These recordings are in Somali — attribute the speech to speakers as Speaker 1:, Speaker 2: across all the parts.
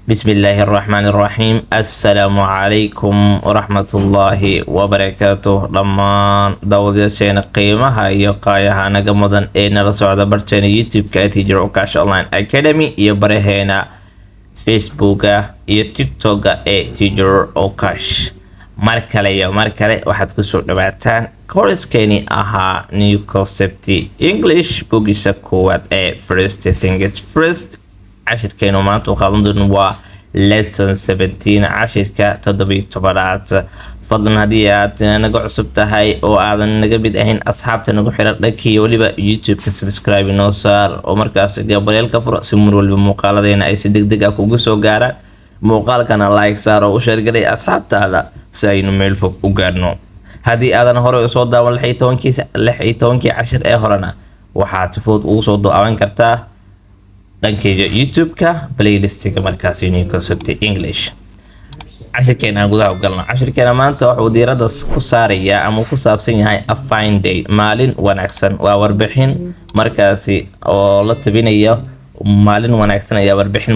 Speaker 1: بسم الله الرحمن الرحيم. السلام عليكم ورحمة الله وبركاته. لما داوديشينا قيمها iyo qaayaha naga mudan ee nala socda barteena YouTube-ka Teacher Okash Online Academy iyo baraheena Facebook-ga iyo TikTok-ga ee Teacher Okash. mar kale waxaad ku soo dhawaataan course-keeni ahaa New Concept English bookisa koowaad ee First Things First. cashirkeenu maanta qaadan doona waa lesson 17 cashirka 17aad. fadlan haddii aad naga cusub tahay oo aadan naga mid ahayn asxaabta nagu xiran dhankii waliba YouTube-ka subscribe noo saar oo markaas gabaleelka furo si mar walba muuqaaladeena ay si degdeg ah kugu soo gaaraan. muuqaalkana like saar oo u share garay asxaabtaada si aynu meel fog u gaarno. haddii aadan hore u soo daawan 16 cashir ee horena waxaad si fudud ugu soo daawan kartaa dhankayga YouTube-ka playlistiga markaas New Concept English. cashirkeena gudaha u galno. cashirkeena maanta wuxuu diiradda ku saarayaa ama ku saabsan yahay a fine day, maalin wanaagsan. waa warbixin markaasi oo la tabinayo maalin wanaagsan ayaa warbixin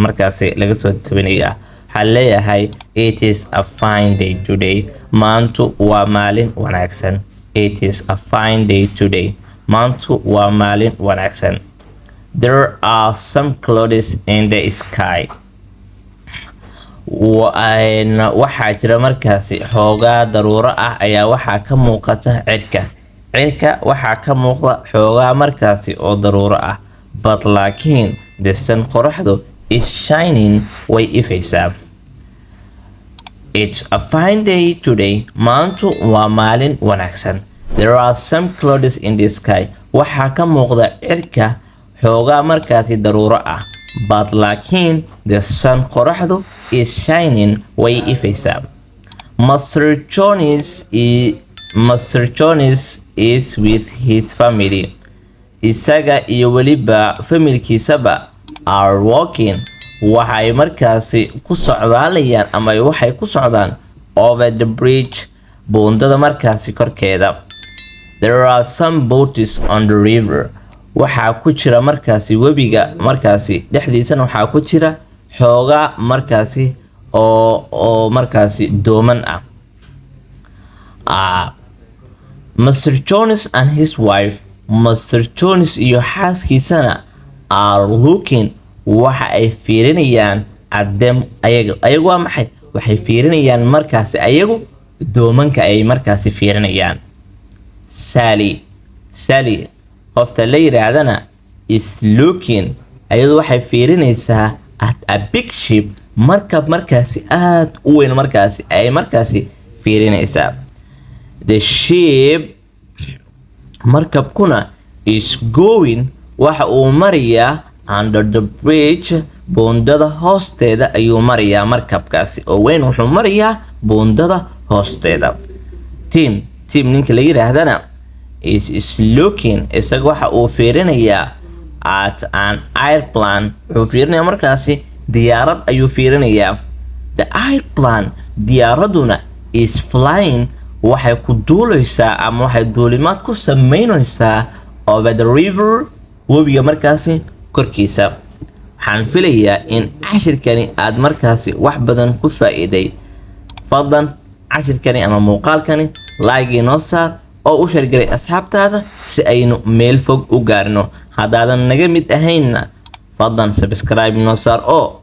Speaker 1: markaasi laga soo tabinayaa. waxaa leeyahay it is a fine day today. maantu waa maalin wanaagsan. it is a fine day today. maantu waa maalin wanaagsan. There are some clouds in the sky. waxaa jira markaasi xoogaa daruuro ah ayaa waxaa ka muuqata cirka waxaa ka muuqda xoogaa markaasi oo daruuro ah. but laakiin the sun qoraxdu is shining way ifaysaa. It's a fine day today. maantu waa maalin wanaagsan. There are some clouds in the sky. waxaa ka muuqda cirka xoogaa markaasi daruuro ah. but laakiin the sun qoraxdu is shining way ifaysaa. Master Jones is with his family. isaga iyo weliba familkiisaba are walking. waxay markaasi ku socdaalayaan ama waxay ku socdaan over the bridge, buundada markaasi korkeeda. There are some boats on the river. waxaa ku jira markaasi webiga markaasi dhexdiisana waxaa ku jira xoogaa markaasi oo markaasi dooman ah. Mr. Jones and his wife, Mr. Jones iyo xaaskiisana are looking. waxa ay fiirinayaan at them. ayagu waa maxay? waxay fiirinayaan markaasi ayagu doomanka ay markaasi fiirinayaan. Sally qofta la yiraahdana is looking. ayadu waxay fiirinaysaa at a big ship. markab markaasi aad u weyn markaasi ay markaasi fiirinaysaa. The ship markabkuna is going. waxa uu marayaa under the bridge, buundada hoosteeda ayuu marayaa. markabkaasi oo weyn wuxuu marayaa buundada hoosteeda. Tim ninka la yiraahdana is looking. isaga waxa uu fiirinayaa at an airplane. wuxuu fiirinayaa markaasi diyaarad ayuu fiirinayaa. The airplane diyaaraduna is flying. waxay ku duulaysaa ama waxay duulimaad ku sameynaysaa over the river, webiga markaasi korkiisa. waxaan filayaa in cashirkani aad markaasi wax badan ku faa'iiday. fadlan cashirkani ama muuqaalkani like inoo saar oo u shargaray asxaabtaada si aynu meel fog u gaarno. haddaadan naga mid ahaynna fadlan subscribe inoo saar oo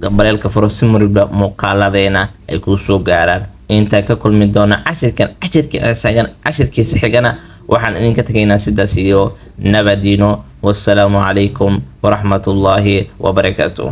Speaker 1: gabaleelka furo si marwalba muuqaaladeena ay kuu soo gaaraan. intaa ka kulmi doona cashirkiisa xigana waxaan idinka tagaynaa sidaas iyo nabadiino. wassalaamu calaykum waraxmatullaahi wabarakaatuh.